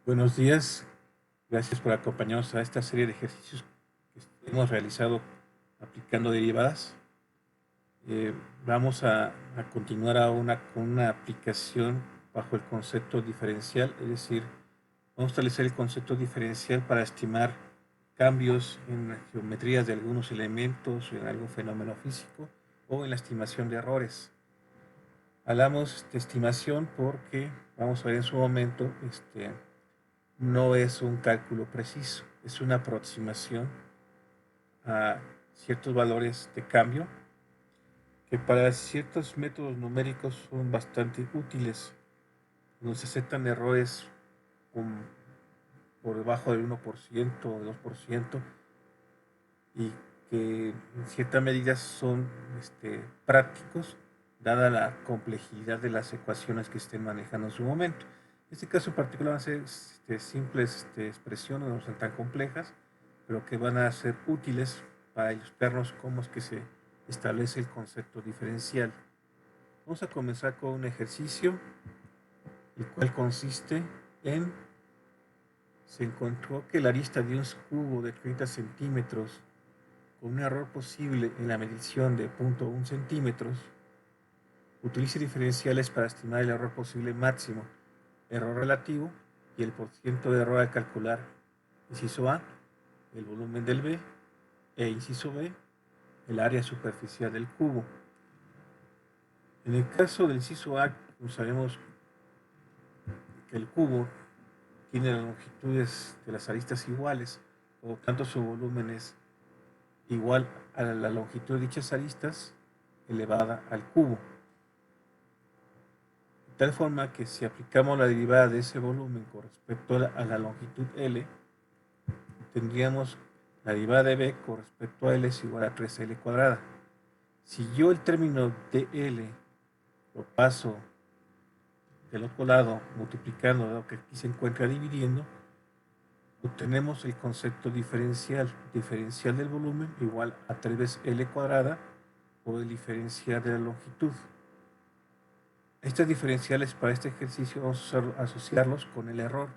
Buenos días, gracias por acompañarnos a esta serie de ejercicios que hemos realizado aplicando derivadas. Eh, Vamos a continuar con una aplicación bajo el concepto diferencial, es decir, vamos a establecer el concepto diferencial para estimar cambios en las geometrías de algunos elementos, en algún fenómeno físico o en la estimación de errores. Hablamos de estimación porque, vamos a ver en su momento, no es un cálculo preciso, es una aproximación a ciertos valores de cambio que para ciertos métodos numéricos son bastante útiles. Nos aceptan errores por debajo del 1% o 2% y que en cierta medida son prácticos dada la complejidad de las ecuaciones que estén manejando en su momento. En este caso en particular van a ser simples expresiones, no son tan complejas, pero que van a ser útiles para ilustrarnos cómo es que se establece el concepto diferencial. Vamos a comenzar con un ejercicio, el cual consiste en: se encontró que la arista de un cubo de 30 centímetros con un error posible en la medición de 0.1 centímetros. Utilice diferenciales para estimar el error posible máximo, error relativo y el porcentaje de error al calcular, inciso A, el volumen del B, e inciso B, el área superficial del cubo. En el caso del inciso A, sabemos que el cubo tiene las longitudes de las aristas iguales, por lo tanto su volumen es igual a la longitud de dichas aristas elevada al cubo. De tal forma que si aplicamos la derivada de ese volumen con respecto a la longitud L, tendríamos la derivada de B con respecto a L es igual a 3L cuadrada. Si yo el término de L lo paso del otro lado multiplicando lo que aquí se encuentra dividiendo, obtenemos el concepto diferencial del volumen igual a 3 veces L cuadrada por el diferencial de la longitud. Estas diferenciales para este ejercicio vamos a asociarlos con el error.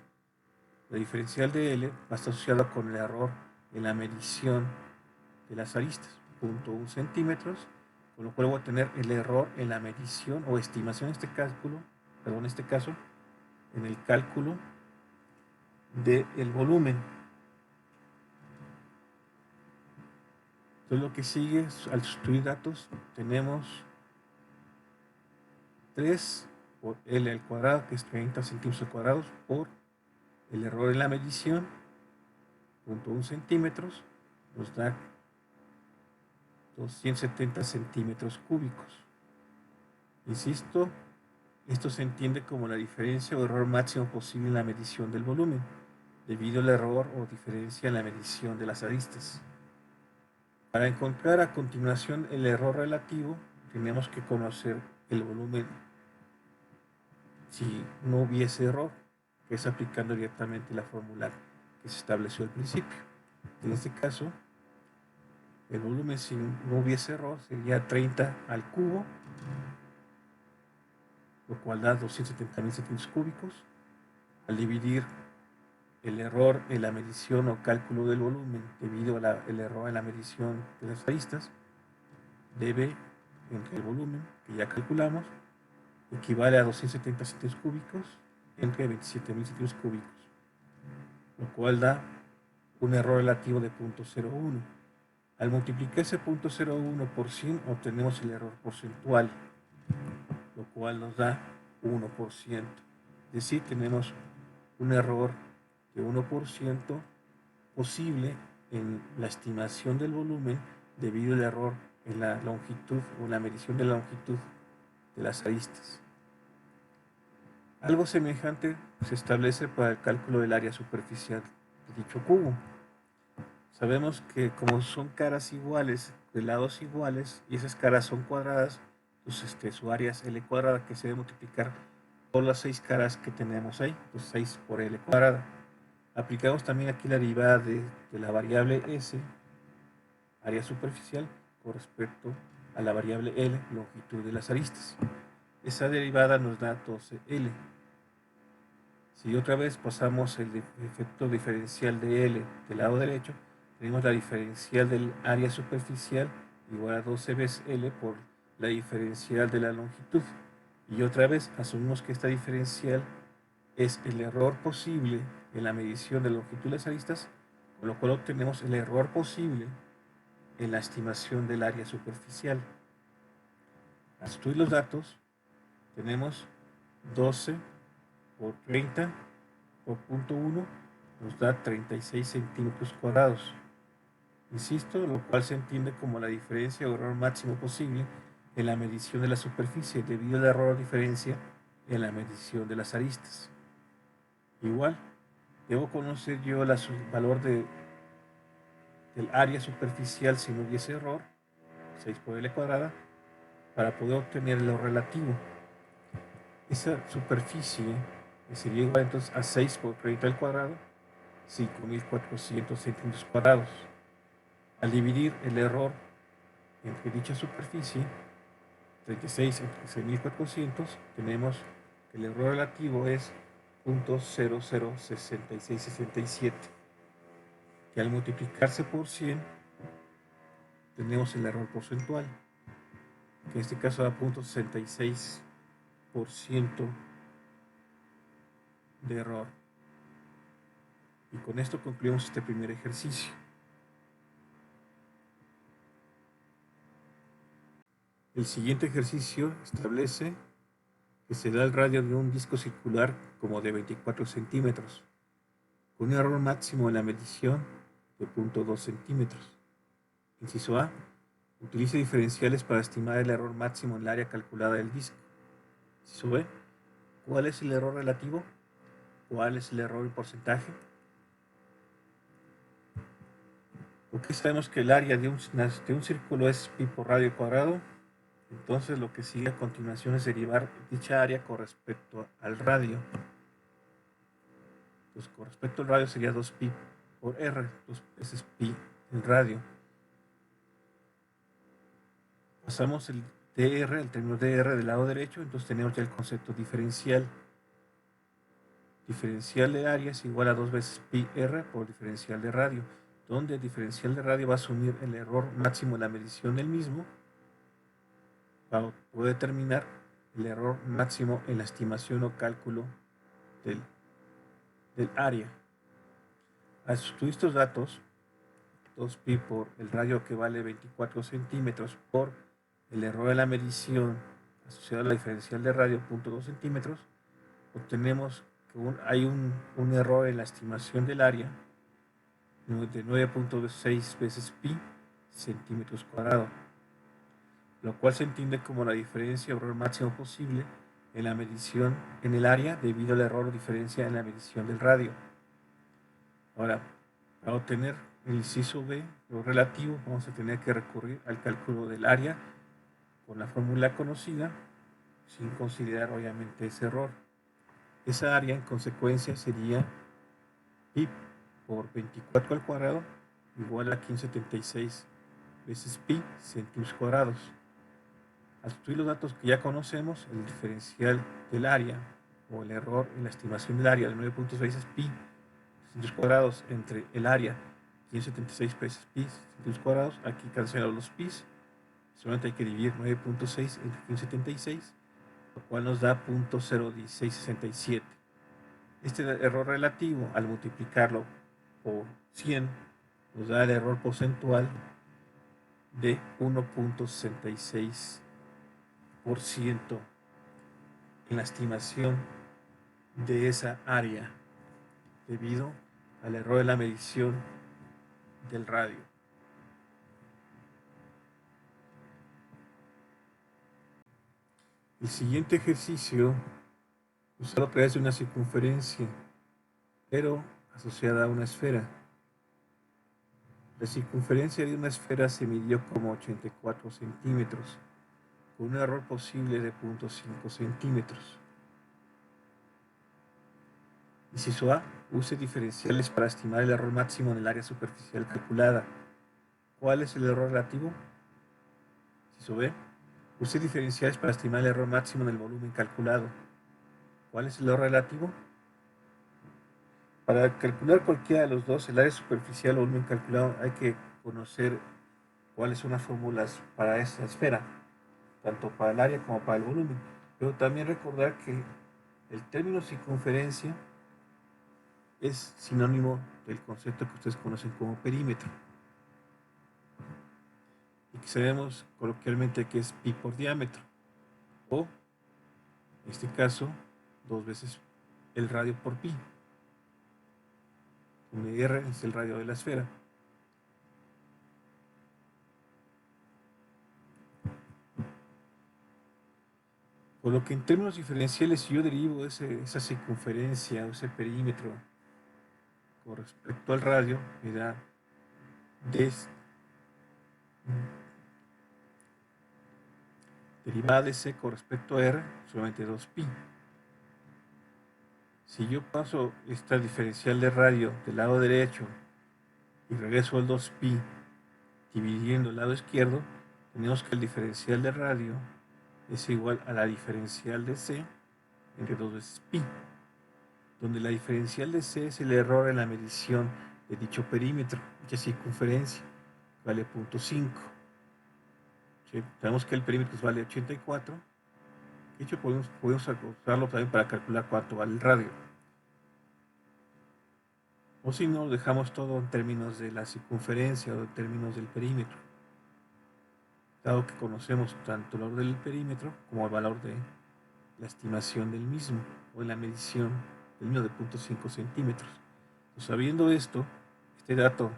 La diferencial de L va a estar asociada con el error en la medición de las aristas, 0.1 centímetros, con lo cual voy a tener el error en la medición o estimación en este caso, en el cálculo del volumen. Entonces lo que sigue, al sustituir datos, tenemos 3 por L al cuadrado, que es 30 centímetros cuadrados, por el error en la medición, 0.1 centímetros, nos da 270 centímetros cúbicos. Insisto, esto se entiende como la diferencia o error máximo posible en la medición del volumen, debido al error o diferencia en la medición de las aristas. Para encontrar a continuación el error relativo, tenemos que conocer el volumen si no hubiese error, que es aplicando directamente la fórmula que se estableció al principio. En este caso, el volumen si no hubiese error sería 30 al cubo, lo cual da 270.000 centímetros cúbicos. Al dividir el error en la medición o cálculo del volumen debido al error en la medición de las aristas, dB entre el volumen que ya calculamos equivale a 270 centímetros cúbicos entre 27.000 centímetros cúbicos, lo cual da un error relativo de 0.01. Al multiplicar ese 0.01 por 100 obtenemos el error porcentual, lo cual nos da 1%. Es decir, tenemos un error de 1% posible en la estimación del volumen debido al error en la longitud o la medición de la longitud de las aristas. Algo semejante se establece para el cálculo del área superficial de dicho cubo. Sabemos que como son caras iguales, de lados iguales, y esas caras son cuadradas, pues su área es L cuadrada, que se debe multiplicar por las 6 caras que tenemos ahí, pues 6 por L cuadrada. Aplicamos también aquí la derivada de la variable S, área superficial, con respecto a la variable L, longitud de las aristas. Esa derivada nos da 12L. Si otra vez pasamos el efecto diferencial de L del lado derecho, tenemos la diferencial del área superficial igual a 12 veces L por la diferencial de la longitud. Y otra vez asumimos que esta diferencial es el error posible en la medición de la longitud de las aristas, con lo cual obtenemos el error posible en la estimación del área superficial. Al sustituir los datos, tenemos 12 por 30 por punto 1 nos da 36 centímetros cuadrados. Insisto, lo cual se entiende como la diferencia o error máximo posible en la medición de la superficie debido al error o diferencia en la medición de las aristas. Igual, debo conocer yo el valor del área superficial si no hubiese error, 6 por L cuadrada, para poder obtener lo relativo. Esa superficie sería igual entonces a 6 por 30 al cuadrado, 5.400 centímetros cuadrados. Al dividir el error entre dicha superficie, 36 entre 6.400, tenemos que el error relativo es 0.006667, que al multiplicarse por 100, tenemos el error porcentual, que en este caso da 0.66% de error. Y con esto concluimos este primer ejercicio. El siguiente ejercicio establece que se da el radio de un disco circular como de 24 centímetros, con un error máximo en la medición de 0.2 centímetros. Inciso A. Utilice diferenciales para estimar el error máximo en el área calculada del disco. Inciso B. ¿Cuál es el error relativo? ¿Cuál es el error en porcentaje? Porque sabemos que el área de un círculo es pi por radio cuadrado. Entonces lo que sigue a continuación es derivar dicha área con respecto al radio. Entonces con respecto al radio sería 2pi por r, 2 veces pi el radio. Pasamos el dr, el término dr del lado derecho, entonces tenemos ya el concepto diferencial. Diferencial de área es igual a 2 veces pi r por diferencial de radio, donde el diferencial de radio va a asumir el error máximo en la medición del mismo, para poder determinar el error máximo en la estimación o cálculo del área. Al sustituir estos datos, 2pi por el radio que vale 24 centímetros por el error de la medición asociado a la diferencial de radio, 0.2 centímetros, obtenemos que hay un error en la estimación del área de 9.6 veces pi centímetros cuadrados, lo cual se entiende como la diferencia o error máximo posible en la medición en el área debido al error o diferencia en la medición del radio. Ahora, para obtener el inciso B, lo relativo, vamos a tener que recurrir al cálculo del área con la fórmula conocida, sin considerar obviamente ese error. Esa área en consecuencia sería pi por 24 al cuadrado igual a 576 veces pi centímetros cuadrados. Al sustituir los datos que ya conocemos, el diferencial del área o el error en la estimación del área de 9.6 veces pi centímetros cuadrados entre el área 576 veces pi centímetros cuadrados, aquí cancelan los pi, solamente hay que dividir 9.6 entre 576, lo cual nos da 0.01667. Este error relativo, al multiplicarlo por 100, nos da el error porcentual de 1.66% en la estimación de esa área debido al error de la medición del radio. El siguiente ejercicio usará otra vez una circunferencia, pero asociada a una esfera. La circunferencia de una esfera se midió como 84 centímetros, con un error posible de 0.5 centímetros. Inciso A. Use diferenciales para estimar el error máximo en el área superficial calculada. ¿Cuál es el error relativo? Inciso B. Use diferenciales para estimar el error máximo en el volumen calculado. ¿Cuál es el error relativo? para calcular cualquiera de los dos, el área superficial o volumen calculado, hay que conocer cuáles son las fórmulas para esa esfera, tanto para el área como para el volumen. Pero también recordar que el término circunferencia es sinónimo del concepto que ustedes conocen como perímetro. Y que sabemos coloquialmente que es pi por diámetro. O, en este caso, 2 veces el radio por pi, donde r es el radio de la esfera. Por lo que en términos diferenciales, si yo derivo esa circunferencia o ese perímetro con respecto al radio, me da derivada de c con respecto a r, solamente 2pi. Si yo paso esta diferencial de radio del lado derecho y regreso al 2pi dividiendo el lado izquierdo, tenemos que el diferencial de radio es igual a la diferencial de c entre 2 veces pi, donde la diferencial de c es el error en la medición de dicho perímetro, dicha circunferencia, vale 0.5. ¿Sí? Sabemos que el perímetro vale 84. De hecho, podemos usarlo también para calcular cuánto vale el radio. O si no, dejamos todo en términos de la circunferencia o en términos del perímetro, dado que conocemos tanto el valor del perímetro como el valor de la estimación del mismo o en la medición del mismo de 0.5 centímetros. Pues, sabiendo esto, este dato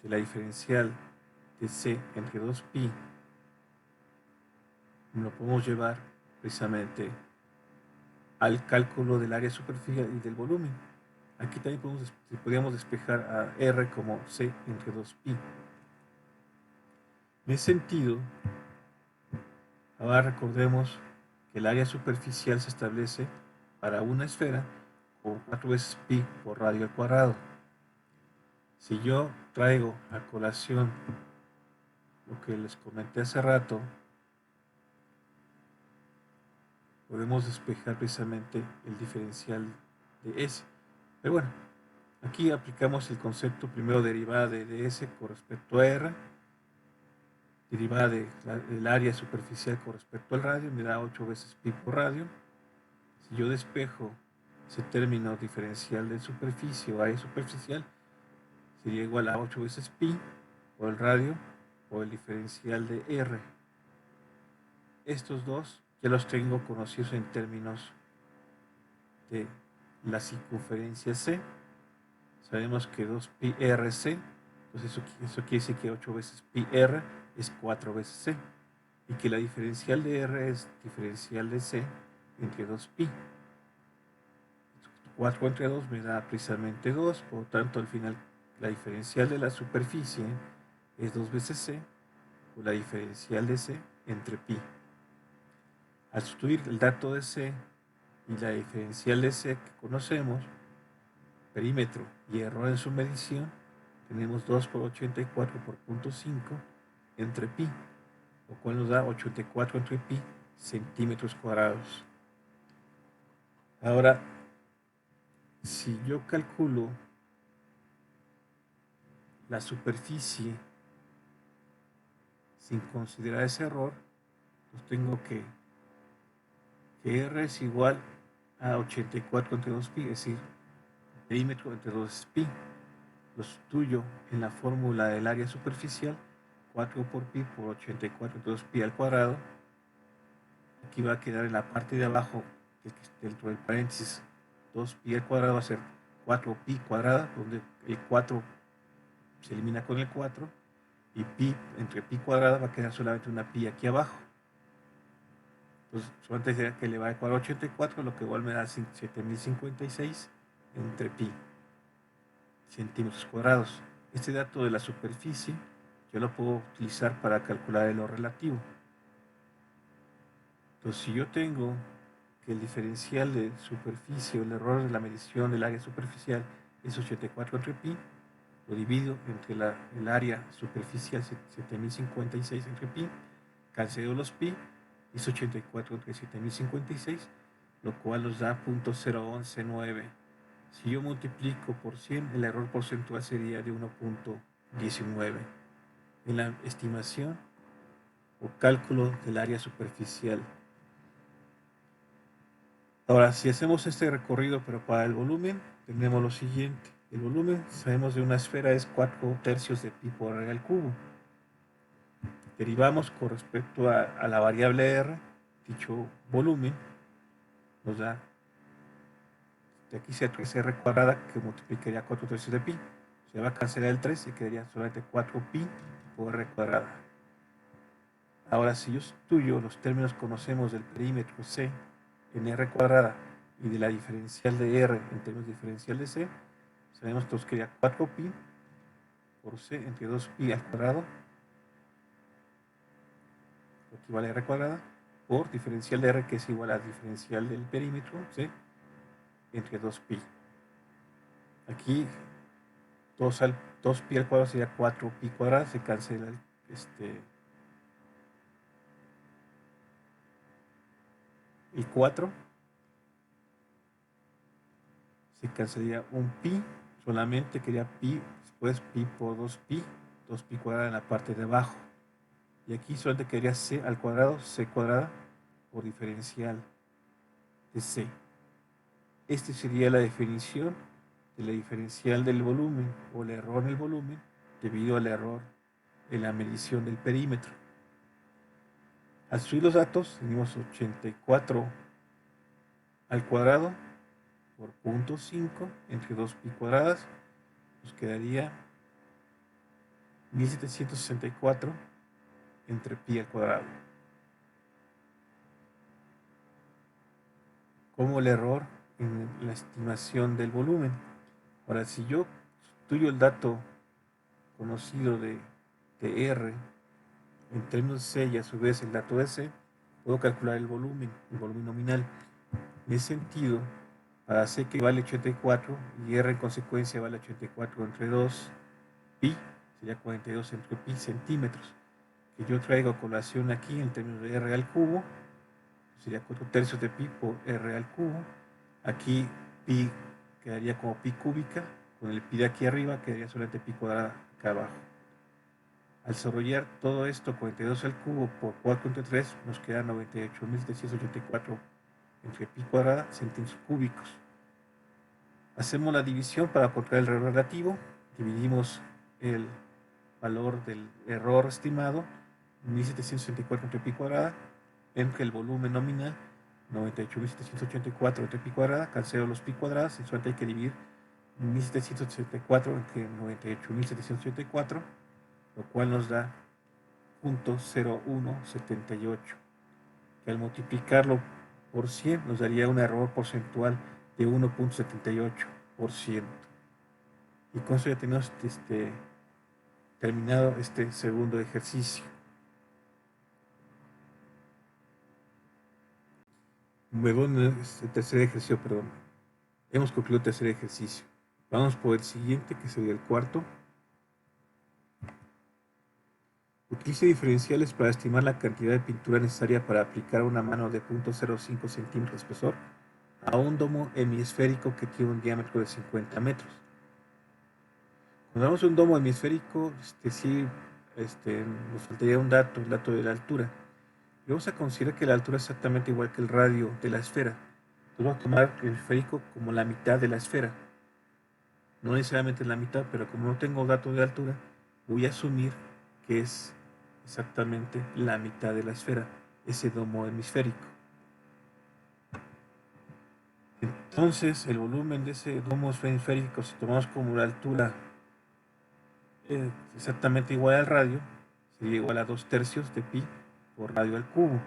de la diferencial de c entre 2pi lo podemos llevar precisamente al cálculo del área superficial y del volumen. Aquí también podríamos despejar a r como c entre 2pi. En ese sentido, ahora recordemos que el área superficial se establece para una esfera con 4 veces pi por radio al cuadrado. Si yo traigo a colación lo que les comenté hace rato, podemos despejar precisamente el diferencial de S. Pero bueno, aquí aplicamos el concepto primero derivada de S con respecto a R, derivada del área superficial con respecto al radio, me da 8 veces pi por radio. Si yo despejo ese término diferencial de superficie o área superficial, sería igual a 8 veces pi por el radio o el diferencial de R. Estos dos ya los tengo conocidos en términos de la circunferencia C. Sabemos que 2pi RC, pues eso quiere decir que 8 veces pi R es 4 veces C, y que la diferencial de R es diferencial de C entre 2pi. 4 entre 2 me da precisamente 2, por lo tanto al final la diferencial de la superficie es 2 veces C, o la diferencial de C entre pi. Al sustituir el dato de C y la diferencial de C que conocemos, perímetro y error en su medición, tenemos 2 por 84 por 0.5 entre pi, lo cual nos da 84 entre pi centímetros cuadrados. Ahora, si yo calculo la superficie sin considerar ese error, pues tengo que R es igual a 84 entre 2pi, es decir, perímetro entre 2pi. Lo sustituyo en la fórmula del área superficial, 4 por pi por 84 entre 2pi al cuadrado. Aquí va a quedar en la parte de abajo, dentro del paréntesis, 2pi al cuadrado va a ser 4pi cuadrada, donde el 4 se elimina con el 4, y pi entre pi cuadrada va a quedar solamente una pi aquí abajo. Entonces, solamente sería que le va a ecuar 84, lo que igual me da 7056 entre pi centímetros cuadrados. Este dato de la superficie yo lo puedo utilizar para calcular el error relativo. Entonces, si yo tengo que el diferencial de superficie o el error de la medición del área superficial es 84 entre pi, lo divido entre el área superficial 7056 entre pi, cancelo los pi, es 84 entre 7056, lo cual nos da 0.0119 Si yo multiplico por 100, el error porcentual sería de 1.19 en la estimación o cálculo del área superficial. Ahora, si hacemos este recorrido, pero para el volumen, tenemos lo siguiente. El volumen, sabemos de una esfera, es 4/3 de pi por r al cubo. Derivamos con respecto a la variable r, dicho volumen, nos da, de aquí se 3r cuadrada, que multiplicaría 4/3 de pi. Se va a cancelar el 3 y quedaría solamente 4pi por r cuadrada. Ahora, si yo estudio los términos que conocemos del perímetro C en r cuadrada y de la diferencial de r en términos de diferencial de C, sabemos que nos quedaría 4pi por C entre 2pi al cuadrado, lo que equivale a r cuadrada, por diferencial de r, que es igual a diferencial del perímetro C entre 2pi. Aquí 2pi al cuadrado sería 4pi cuadrado, se cancela el 4, se cancelaría un pi, solamente quería pi, después pi por 2pi cuadrada en la parte de abajo. Y aquí solamente quedaría c al cuadrado, c cuadrada, por diferencial de c. Esta sería la definición de la diferencial del volumen o el error en el volumen debido al error en la medición del perímetro. Al subir los datos, tenemos 84 al cuadrado por 0.5 entre 2pi cuadradas, nos quedaría 1764 entre pi al cuadrado. Como el error en la estimación del volumen. Ahora, si yo estudio el dato conocido de R en términos de C y a su vez el dato de C, puedo calcular el volumen nominal. En ese sentido, para C que vale 84 y R en consecuencia vale 84 entre 2 pi, sería 42 entre pi centímetros, que yo traigo a colación aquí en términos de R al cubo, sería 4/3 de pi por R al cubo. Aquí pi quedaría como pi cúbica, con el pi de aquí arriba quedaría solamente pi cuadrada acá abajo. Al desarrollar todo esto, 42 al cubo por 4 entre 3, nos queda 98.784 entre pi cuadrada centímetros cúbicos. Hacemos la división para encontrar el error relativo. Dividimos el valor del error estimado, 1.764 entre pi cuadrada, entre el volumen nominal, 98.784 entre pi cuadrada, cancelo los pi cuadradas y solamente hay que dividir 1.764 entre 98.784, lo cual nos da 0.0178, que al multiplicarlo por 100 nos daría un error porcentual de 1.78%. Y con eso ya tenemos terminado este segundo ejercicio. Luego, el tercer ejercicio, perdón. Hemos concluido el tercer ejercicio. Vamos por el siguiente, que sería el cuarto. Utilice diferenciales para estimar la cantidad de pintura necesaria para aplicar una mano de 0.05 centímetros de espesor a un domo hemisférico que tiene un diámetro de 50 metros. Cuando hablamos de un domo hemisférico, nos faltaría un dato, el dato de la altura. Y vamos a considerar que la altura es exactamente igual que el radio de la esfera. Entonces vamos a tomar el esférico como la mitad de la esfera. No necesariamente la mitad, pero como no tengo datos de altura, voy a asumir que es exactamente la mitad de la esfera, ese domo hemisférico. Entonces, el volumen de ese domo hemisférico, si tomamos como la altura exactamente igual al radio, sería igual a 2/3 de pi por radio al cubo.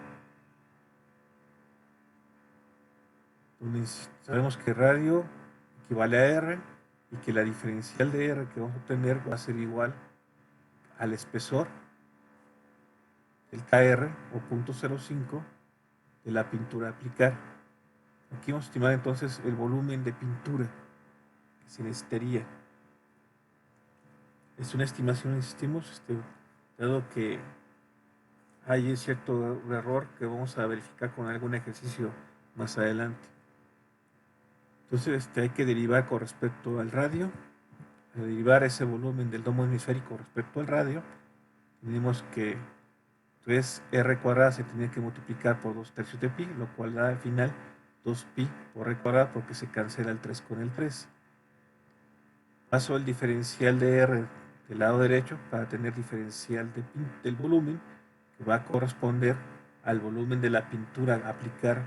Entonces, sabemos que radio equivale a R y que la diferencial de R que vamos a obtener va a ser igual al espesor, el KR o 0.05 de la pintura a aplicar. Aquí vamos a estimar entonces el volumen de pintura que se necesitaría. Es una estimación, insistimos, dado que hay cierto error que vamos a verificar con algún ejercicio más adelante. Entonces hay que derivar con respecto al radio, derivar ese volumen del domo hemisférico respecto al radio. Tenemos que 3r cuadrada se tiene que multiplicar por 2 tercios de pi, lo cual da al final 2pi por r cuadrada porque se cancela el 3 con el 3. Paso el diferencial de r del lado derecho para tener diferencial del volumen que va a corresponder al volumen de la pintura a aplicar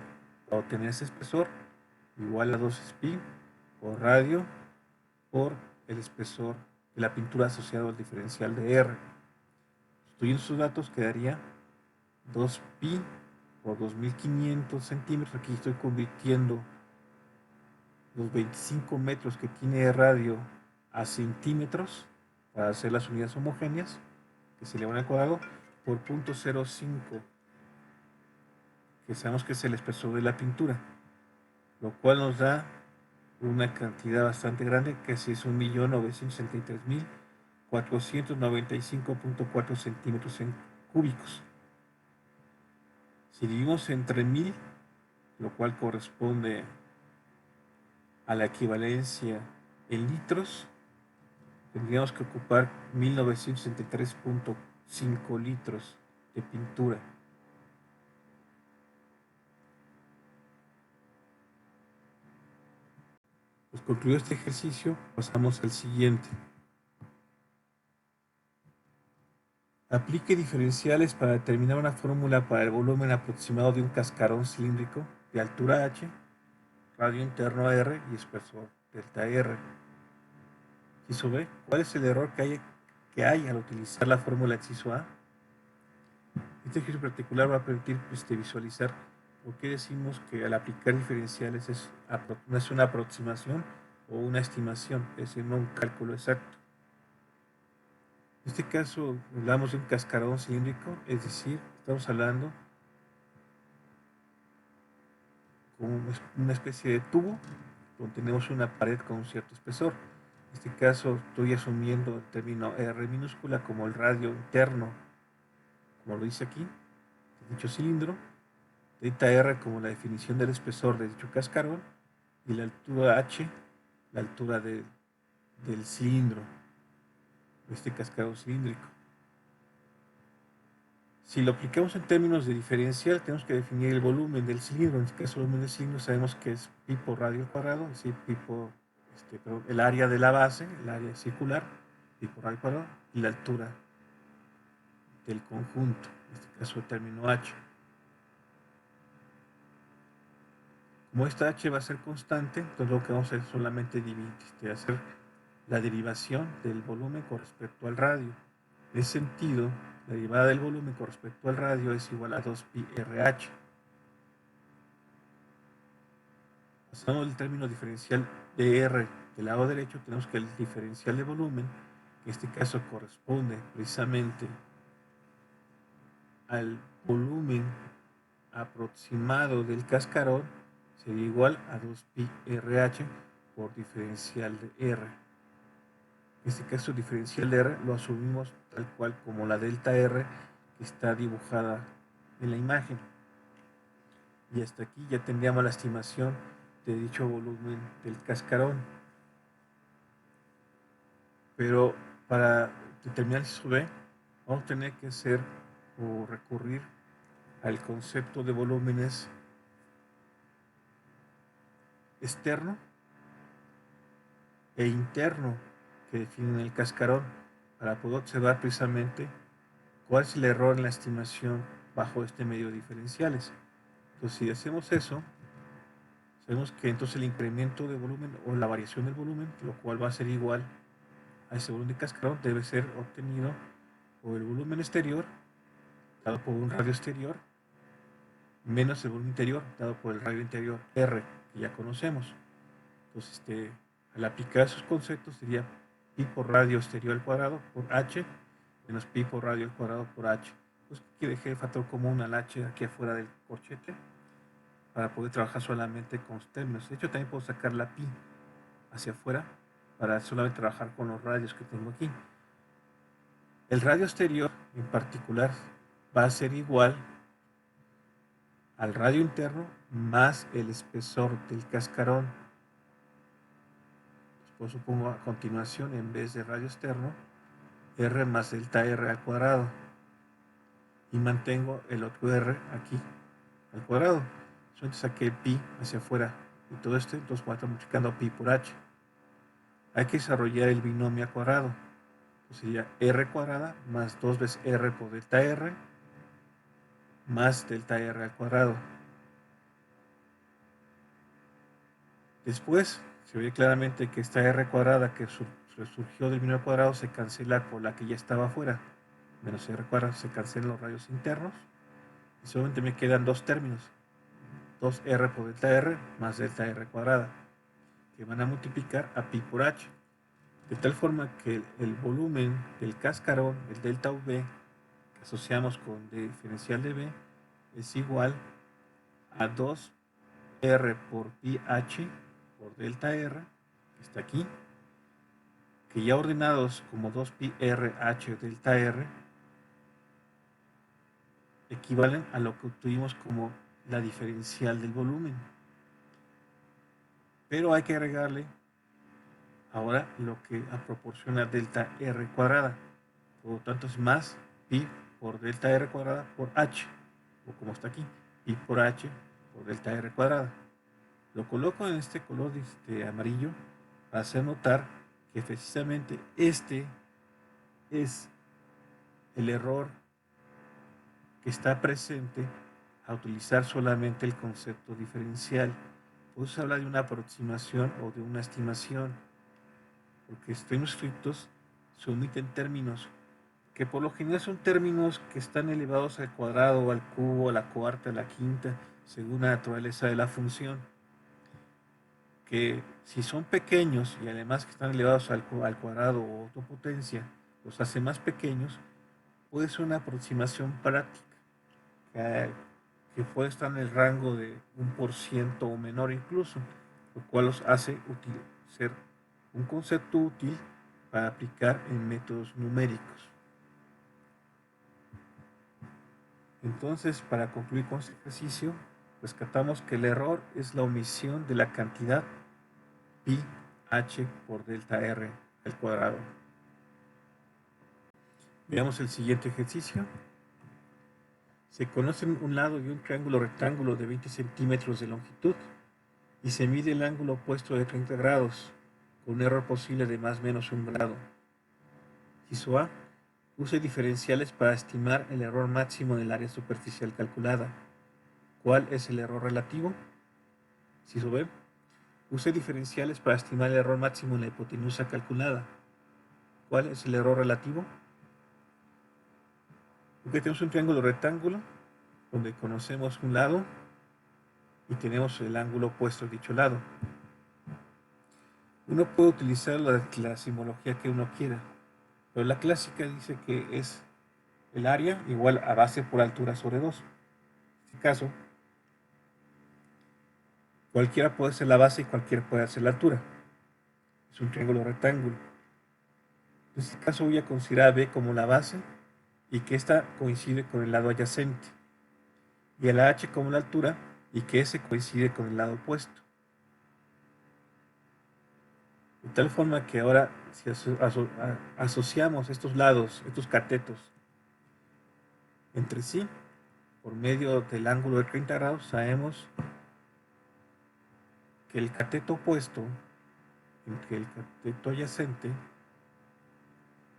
para obtener ese espesor, igual a 2 pi por radio por el espesor de la pintura asociado al diferencial de r. Sustituyendo sus datos quedaría 2pi por 2500 centímetros. Aquí estoy convirtiendo los 25 metros que tiene de radio a centímetros para hacer las unidades homogéneas que se elevan al cuadrado por 0.05, que sabemos que es el espesor de la pintura, lo cual nos da una cantidad bastante grande, que es 1.963.495.4 centímetros en cúbicos. Si dividimos entre 1000, lo cual corresponde a la equivalencia en litros, tendríamos que ocupar 1963.5 litros de pintura. Pues concluido este ejercicio, pasamos al siguiente. Aplique diferenciales para determinar una fórmula para el volumen aproximado de un cascarón cilíndrico de altura h, radio interno r y espesor delta r. Inciso B. ¿Cuál es el error que hay al utilizar la fórmula inciso A? Este ejercicio particular va a permitir visualizar por qué decimos que al aplicar diferenciales no es una aproximación o una estimación, es decir, no un cálculo exacto. En este caso hablamos de un cascarón cilíndrico, es decir, estamos hablando con una especie de tubo donde tenemos una pared con un cierto espesor. En este caso estoy asumiendo el término R minúscula como el radio interno, como lo dice aquí, de dicho cilindro, delta R como la definición del espesor de dicho cascarón y la altura H, la altura del cilindro, de este cascarón cilíndrico. Si lo aplicamos en términos de diferencial, tenemos que definir el volumen del cilindro. En este caso, el volumen del cilindro sabemos que es pi por radio al cuadrado, es decir, el área de la base, el área circular, pi por radio al cuadrado, y la altura del conjunto, en este caso el término H. Como esta H va a ser constante, entonces lo que vamos a hacer es solamente hacer la derivación del volumen con respecto al radio. En ese sentido, la derivada del volumen con respecto al radio es igual a 2pi RH. Pasando el término diferencial de R del lado derecho, tenemos que el diferencial de volumen, que en este caso corresponde precisamente al volumen aproximado del cascarón, sería igual a 2pi RH por diferencial de R. En este caso, el diferencial de R lo asumimos tal cual como la delta R que está dibujada en la imagen. Y hasta aquí ya tendríamos la estimación de dicho volumen del cascarón. Pero para determinar si sube, vamos a tener que hacer o recurrir al concepto de volúmenes externo e interno que definen el cascarón para poder observar precisamente cuál es el error en la estimación bajo este medio de diferenciales. Entonces, si hacemos eso, sabemos que entonces el incremento de volumen o la variación del volumen, lo cual va a ser igual a ese volumen de cascarón, debe ser obtenido por el volumen exterior dado por un radio exterior menos el volumen interior dado por el radio interior R, que ya conocemos. Entonces, al aplicar esos conceptos sería pi por radio exterior al cuadrado por h menos pi por radio al cuadrado por h. Pues aquí dejé el factor común al h aquí afuera del corchete para poder trabajar solamente con los términos. De hecho, también puedo sacar la pi hacia afuera para solamente trabajar con los radios que tengo aquí. El radio exterior en particular va a ser igual al radio interno más el espesor del cascarón. Por eso pongo a continuación, en vez de radio externo, R más delta R al cuadrado. Y mantengo el otro R aquí al cuadrado. Entonces saqué pi hacia afuera y todo esto, entonces voy a estar multiplicando pi por h. Hay que desarrollar el binomio al cuadrado. Entonces sería r cuadrada más 2 veces r por delta r más delta r al cuadrado. Después se ve claramente que esta r cuadrada que surgió del binomio al cuadrado se cancela por la que ya estaba afuera. Menos r cuadrada, se cancelan los radios internos. Y solamente me quedan dos términos. 2r por delta r más delta r cuadrada, que van a multiplicar a pi por h. De tal forma que el volumen del cascarón, el delta V, que asociamos con el diferencial de V, es igual a 2R por pi h por delta R, que está aquí, que ya ordenados como 2 pi r h delta R, equivalen a lo que obtuvimos como la diferencial del volumen. Pero hay que agregarle ahora lo que proporciona delta R cuadrada. Por lo tanto es más pi por delta R cuadrada por h, o como está aquí, pi por h por delta R cuadrada. Lo coloco en este color amarillo para hacer notar que precisamente este es el error que está presente a utilizar solamente el concepto diferencial. Por eso se habla de una aproximación o de una estimación, porque términos estrictos se omiten términos que por lo general son términos que están elevados al cuadrado, al cubo, a la cuarta, a la quinta, según la naturaleza de la función. Que si son pequeños y además que están elevados al cuadrado o otra potencia, los hace más pequeños, puede ser una aproximación práctica que puede estar en el rango de 1% o menor incluso, lo cual los hace ser un concepto útil para aplicar en métodos numéricos. Entonces, para concluir con este ejercicio, rescatamos que el error es la omisión de la cantidad pi h por delta r al cuadrado. Veamos el siguiente ejercicio. Se conocen un lado y un triángulo rectángulo de 20 centímetros de longitud y se mide el ángulo opuesto de 30 grados, con un error posible de más o menos 1 grado. Inciso A. Use diferenciales para estimar el error máximo del área superficial calculada. ¿Cuál es el error relativo? Inciso B. Use diferenciales para estimar el error máximo en la hipotenusa calculada. ¿Cuál es el error relativo? Porque tenemos un triángulo rectángulo donde conocemos un lado y tenemos el ángulo opuesto a dicho lado. Uno puede utilizar la simbología que uno quiera, pero la clásica dice que es el área igual a base por altura sobre 2. En este caso, cualquiera puede ser la base y cualquiera puede ser la altura. Es un triángulo rectángulo. En este caso voy a considerar a B como la base y que ésta coincide con el lado adyacente, y a la H como la altura y que S coincide con el lado opuesto. De tal forma que ahora, si asociamos estos lados, estos catetos, entre sí, por medio del ángulo de 30 grados, sabemos que el cateto opuesto entre el cateto adyacente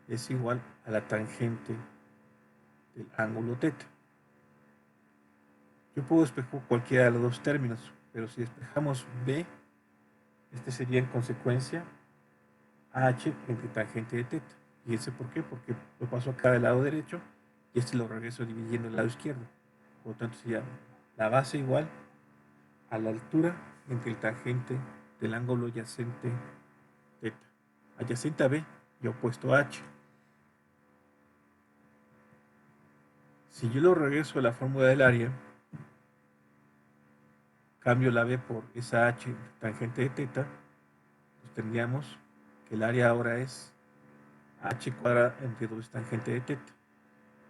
es igual a la tangente del ángulo θ. Yo puedo despejar cualquiera de los dos términos, pero si despejamos B, este sería en consecuencia h entre tangente de θ. Fíjense por qué, porque lo paso acá del lado derecho y este lo regreso dividiendo el lado izquierdo. Por lo tanto sería la base igual a la altura entre el tangente del ángulo adyacente θ. Adyacente a B y opuesto a h. Si yo lo regreso a la fórmula del área, cambio la B por esa h tangente de θ, pues tendríamos que el área ahora es h cuadrada entre 2 tangente de θ.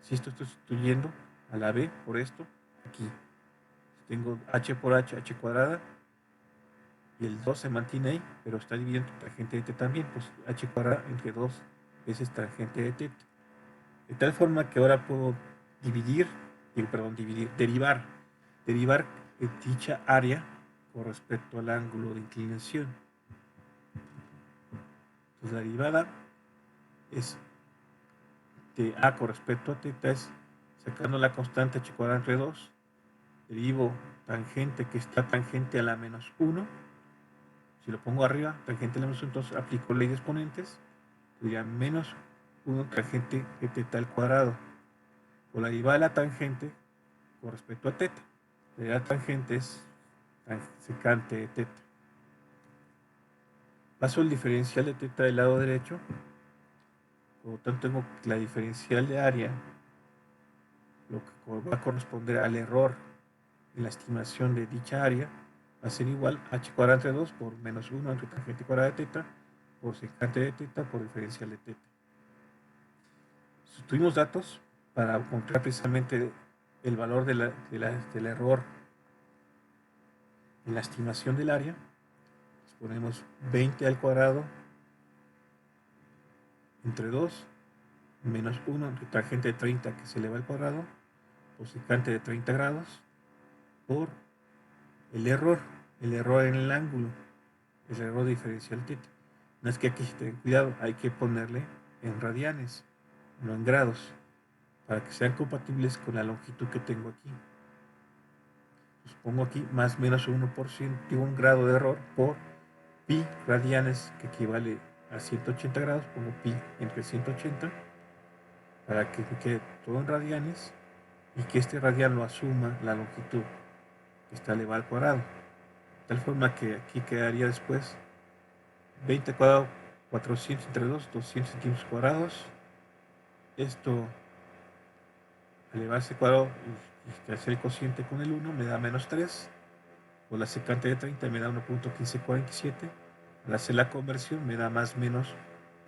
Si esto estoy sustituyendo a la B por esto, aquí tengo h por h, h cuadrada, y el 2 se mantiene ahí, pero está dividido entre tangente de t también, pues h cuadrado entre 2 veces tangente de teta. De tal forma que ahora puedo derivar dicha área con respecto al ángulo de inclinación. Entonces la derivada es de a con respecto a teta, es sacando la constante h cuadrado entre 2, derivo tangente que está tangente a la menos 1. Si lo pongo arriba, tangente a la menos 1, entonces aplico ley de exponentes, sería menos 1 tangente de teta al cuadrado. O la derivada de la tangente con respecto a teta. La derivada de tangente es secante de teta. Paso el diferencial de teta del lado derecho. Por lo tanto, tengo la diferencial de área, lo que va a corresponder al error en la estimación de dicha área, va a ser igual a h cuadrado entre 2 por menos 1 entre tangente cuadrada de teta por secante de teta por diferencial de teta. Sustituimos datos para encontrar precisamente el valor del error en la estimación del área. Ponemos 20 al cuadrado entre 2 menos 1 entre tangente de 30 que se eleva al cuadrado por secante de 30 grados por el error en el ángulo, el error diferencial teta. No es que aquí se tengan cuidado, hay que ponerle en radianes, no en grados, para que sean compatibles con la longitud que tengo aquí. Pues pongo aquí más o menos 1%, un grado de error por pi radianes, que equivale a 180 grados, pongo pi entre 180 para que me quede todo en radianes y que este radian lo asuma la longitud que está elevada al cuadrado. De tal forma que aquí quedaría después 20 cuadrado 400 entre 2, 200 centímetros cuadrados. Esto al elevarse al cuadrado y hacer el cociente con el 1 me da menos 3. Por la secante de 30 me da 1.1547. Al hacer la conversión me da más o menos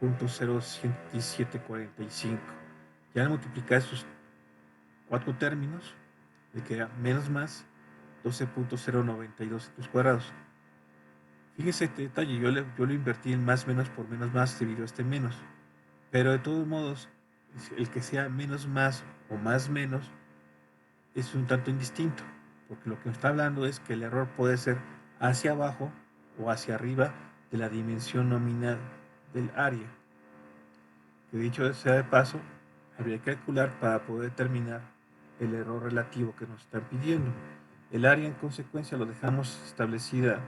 0.01745. Ya al multiplicar estos 4 términos me queda menos más 12.092 metros cuadrados. Fíjense este detalle, yo lo invertí en más menos por menos más debido a este menos. Pero de todos modos, el que sea menos más o más menos es un tanto indistinto, porque lo que nos está hablando es que el error puede ser hacia abajo o hacia arriba de la dimensión nominal del área. Que dicho sea de paso, habría que calcular para poder determinar el error relativo que nos están pidiendo. El área en consecuencia lo dejamos establecida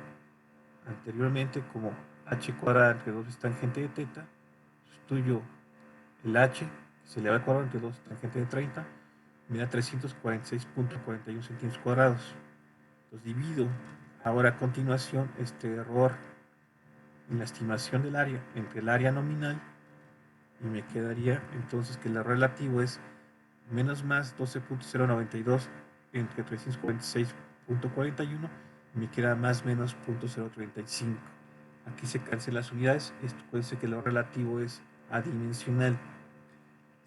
anteriormente como h cuadrado entre 2 tangente de teta. Sustituyo el h, que se eleva al cuadrado entre 2 tangente de 30, me da 346.41 centímetros cuadrados. Entonces divido ahora a continuación este error en la estimación del área entre el área nominal y me quedaría entonces que el error relativo es menos más 12.092 entre 346.41 y me queda más menos 0.035. Aquí se cancelan las unidades. Esto puede ser que el error relativo es adimensional.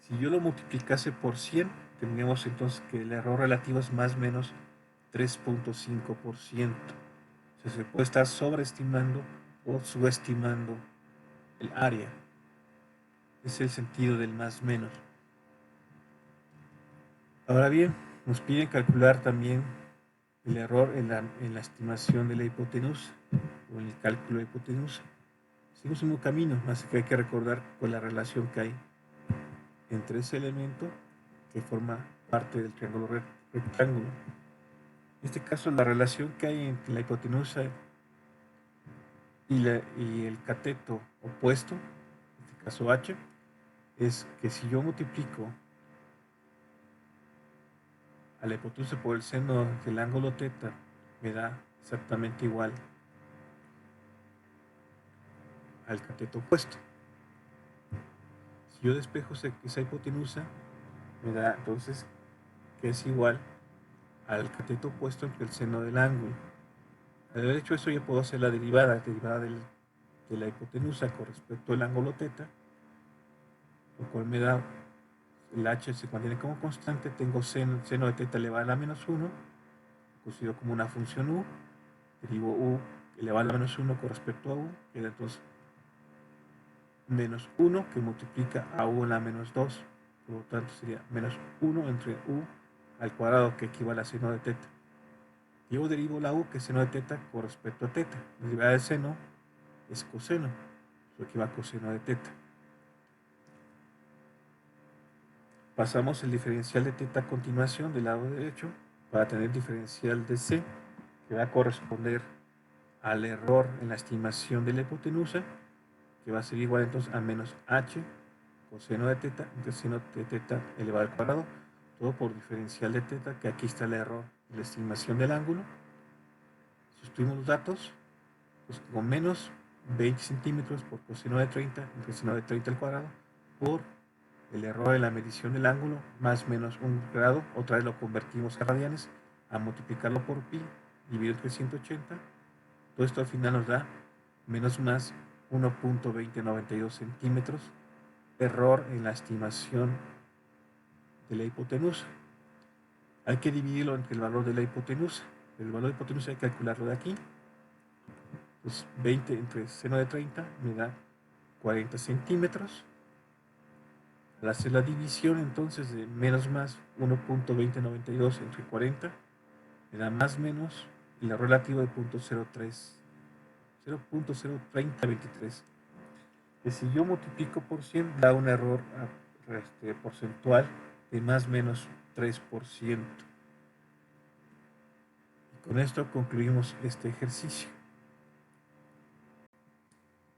Si yo lo multiplicase por 100, tendríamos entonces que el error relativo es más o menos 3.5%. O sea, se puede estar sobreestimando o subestimando el área. Es el sentido del más menos. Ahora bien, nos piden calcular también el error en la estimación de la hipotenusa o en el cálculo de hipotenusa. Seguimos un camino, así que hay que recordar con la relación que hay entre ese elemento que forma parte del triángulo rectángulo. En este caso, la relación que hay entre la hipotenusa y el cateto opuesto, en este caso h, es que si yo multiplico a la hipotenusa por el seno del ángulo teta, me da exactamente igual al cateto opuesto. Si yo despejo esa hipotenusa, me da entonces que es igual al cateto opuesto entre el seno del ángulo. Al haber hecho eso, yo puedo hacer la derivada de la hipotenusa con respecto al ángulo teta, lo cual me da el h se mantiene como constante, tengo seno de teta elevado a la menos 1, conocido como una función u, derivo u elevado a menos 1 con respecto a u, queda entonces menos 1 que multiplica a u en la menos 2, por lo tanto sería menos 1 entre u al cuadrado, que equivale a seno de teta. Yo derivo la u, que es seno de teta, con respecto a teta. La derivada del seno es coseno, lo equivale a coseno de teta. Pasamos el diferencial de teta a continuación del lado derecho para tener diferencial de c, que va a corresponder al error en la estimación de la hipotenusa, que va a ser igual entonces a menos h coseno de teta entre seno de teta elevado al cuadrado, todo por diferencial de teta, que aquí está el error en la estimación del ángulo. Sustituimos los datos, pues con menos 20 centímetros por coseno de 30 entre seno de 30 al cuadrado por el error en la medición del ángulo más menos 1 grado, otra vez lo convertimos a radianes, a multiplicarlo por pi dividido entre 180. Todo esto al final nos da menos más 1.2092 centímetros, error en la estimación de la hipotenusa. Hay que dividirlo entre el valor de la hipotenusa. El valor de la hipotenusa hay que calcularlo de aquí. Pues 20 entre seno de 30 me da 40 centímetros. Al hacer la división entonces de menos más 1.2092 entre 40, me da más menos el error relativo de 0.03023. Que si yo multiplico por 100 da un error porcentual de más menos 3%. Y con esto concluimos este ejercicio.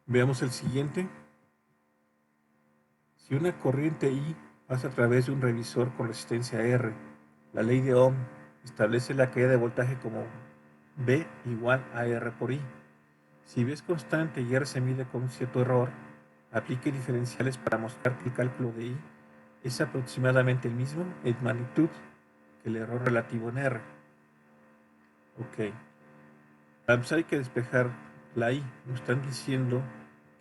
Veamos el siguiente. Si una corriente I pasa a través de un revisor con resistencia R, la ley de Ohm establece la caída de voltaje como V igual a R por I. Si V es constante y R se mide con un cierto error, aplique diferenciales para mostrar que el cálculo de I es aproximadamente el mismo en magnitud que el error relativo en R. Ok. Pues hay que despejar la I. Nos están diciendo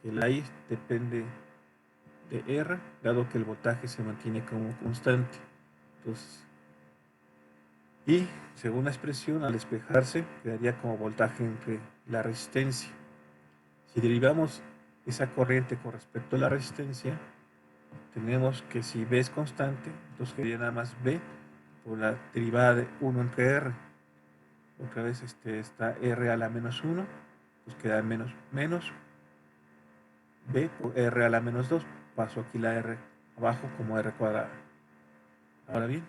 que la I depende de R, dado que el voltaje se mantiene como constante. Entonces, y según la expresión, al despejarse, quedaría como voltaje entre la resistencia. Si derivamos esa corriente con respecto a la resistencia, tenemos que si V es constante, entonces quedaría nada más V por la derivada de 1 entre R. Otra vez está R a la menos 1, pues queda menos V por R a la menos 2. Paso aquí la R abajo como R cuadrada. Ahora bien,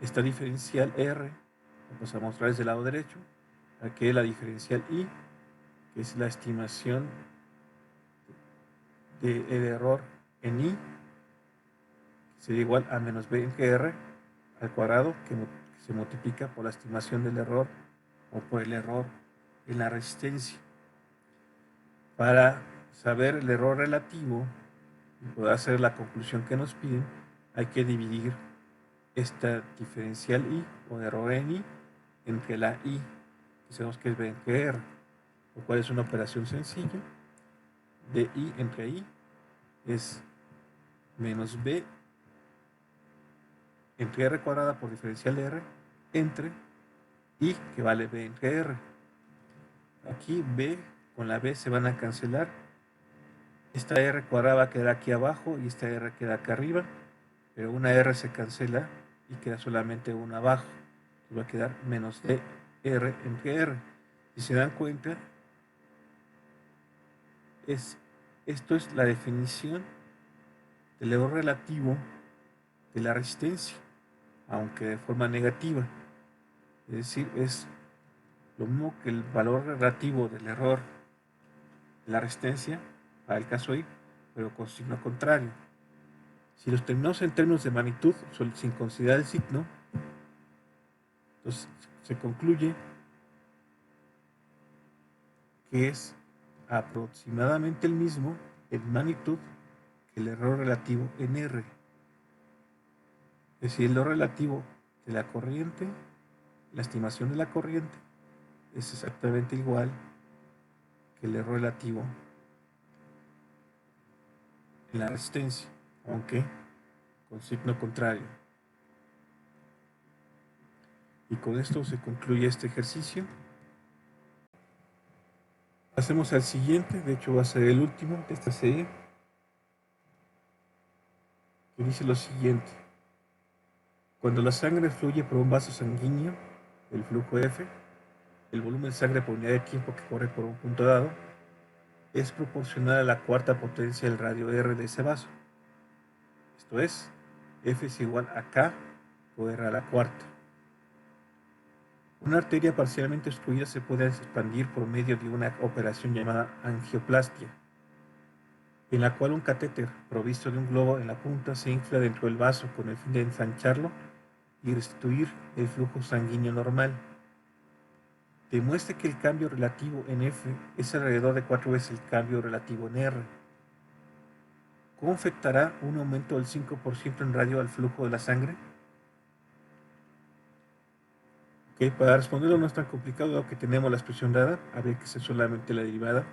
esta diferencial R la pasamos otra vez del lado derecho. Aquí la diferencial I, que es la estimación del error en I, que sería igual a menos V entre R al cuadrado, que se multiplica por la estimación del error o por el error en la resistencia. Para saber el error relativo y poder hacer la conclusión que nos piden, hay que dividir esta diferencial I o error en I entre la I, que sabemos que es V entre R, lo cual es una operación sencilla. De I entre I es menos V entre R cuadrada por diferencial de R entre I, que vale V entre R. Aquí V con la V se van a cancelar. Esta R cuadrada va a quedar aquí abajo y esta R queda acá arriba, pero una R se cancela y queda solamente una abajo. Va a quedar menos de R entre R. Si se dan cuenta, esto es la definición del error relativo de la resistencia, aunque de forma negativa. Es decir, es lo mismo que el valor relativo del error de la resistencia para el caso I, pero con signo contrario. Si los terminamos en términos de magnitud, sin considerar el signo, entonces se concluye que es aproximadamente el mismo en magnitud que el error relativo en R. Es decir, el error relativo de la corriente, la estimación de la corriente, es exactamente igual que el error relativo en la resistencia, aunque con signo contrario. Y con esto se concluye este ejercicio. Pasemos al siguiente, de hecho va a ser el último de esta serie, que dice lo siguiente. Cuando la sangre fluye por un vaso sanguíneo, el flujo F, el volumen de sangre por unidad de tiempo que corre por un punto dado, es proporcional a la cuarta potencia del radio R de ese vaso. Esto es, F es igual a K por R a la cuarta. Una arteria parcialmente obstruida se puede expandir por medio de una operación llamada angioplastia, en la cual un catéter provisto de un globo en la punta se infla dentro del vaso con el fin de ensancharlo y restituir el flujo sanguíneo normal. Demuestre que el cambio relativo en F es alrededor de 4 veces el cambio relativo en R. ¿Cómo afectará un aumento del 5% en radio al flujo de la sangre? Okay, para responderlo no es tan complicado, dado que tenemos la expresión dada, habría que hacer solamente la derivada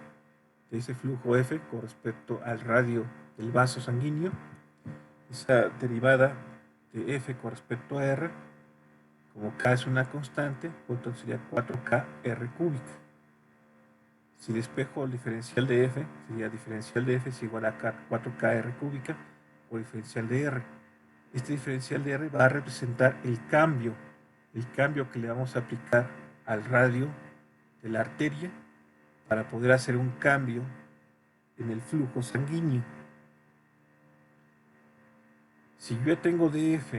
de ese flujo F con respecto al radio del vaso sanguíneo. Esa derivada de F con respecto a R, como K es una constante, pues entonces sería 4K R cúbica. Si despejo el diferencial de F, sería diferencial de F es igual a 4K R cúbica por diferencial de R. Este diferencial de R va a representar el cambio que le vamos a aplicar al radio de la arteria para poder hacer un cambio en el flujo sanguíneo. Si yo ya tengo DF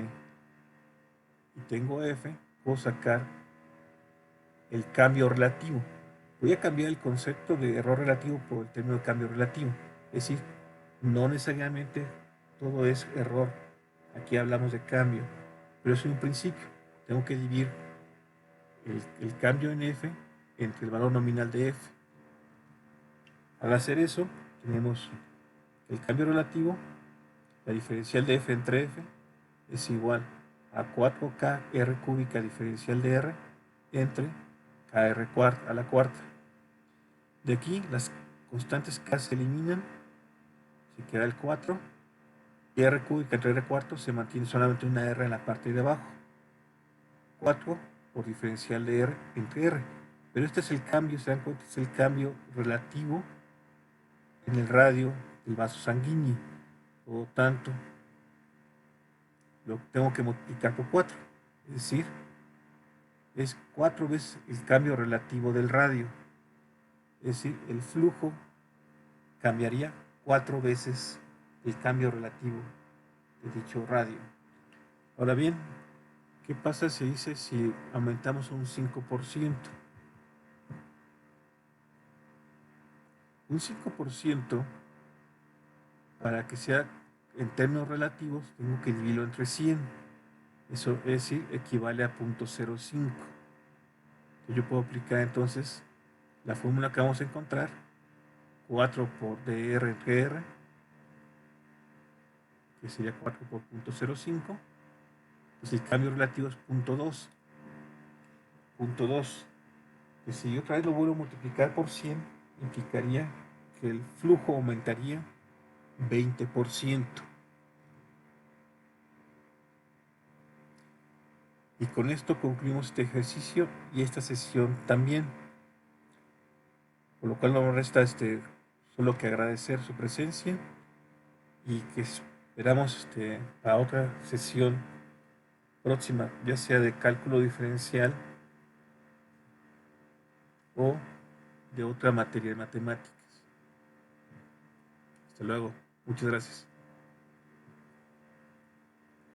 y tengo F, puedo sacar el cambio relativo. Voy a cambiar el concepto de error relativo por el término de cambio relativo. Es decir, no necesariamente todo es error. Aquí hablamos de cambio, pero es un principio. Tengo que dividir el cambio en F entre el valor nominal de F. Al hacer eso, tenemos el cambio relativo, la diferencial de F entre F, es igual a 4K R cúbica diferencial de R entre KR a la cuarta. De aquí las constantes K se eliminan, se queda el 4, y R cúbica entre R cuarto se mantiene solamente una R en la parte de abajo. 4 por diferencial de R entre R. Pero este es el cambio, se dan cuenta, es el cambio relativo en el radio del vaso sanguíneo. Por lo tanto, lo tengo que multiplicar por 4. Es decir, es 4 veces el cambio relativo del radio. Es decir, el flujo cambiaría 4 veces el cambio relativo de dicho radio. Ahora bien, ¿qué pasa si aumentamos un 5%? Un 5%, para que sea en términos relativos, tengo que dividirlo entre 100. Eso es decir, equivale a 0.05. Yo puedo aplicar entonces la fórmula que vamos a encontrar, 4 por dr entre r, que sería 4 por 0.05. Pues el cambio relativo es 0.2. 0.2. Que si yo otra vez lo vuelvo a multiplicar por 100, implicaría que el flujo aumentaría 20%. Y con esto concluimos este ejercicio y esta sesión también. Por lo cual no me resta solo que agradecer su presencia y que esperamos para otra sesión próxima, ya sea de cálculo diferencial o de otra materia de matemáticas. Hasta luego. Muchas gracias.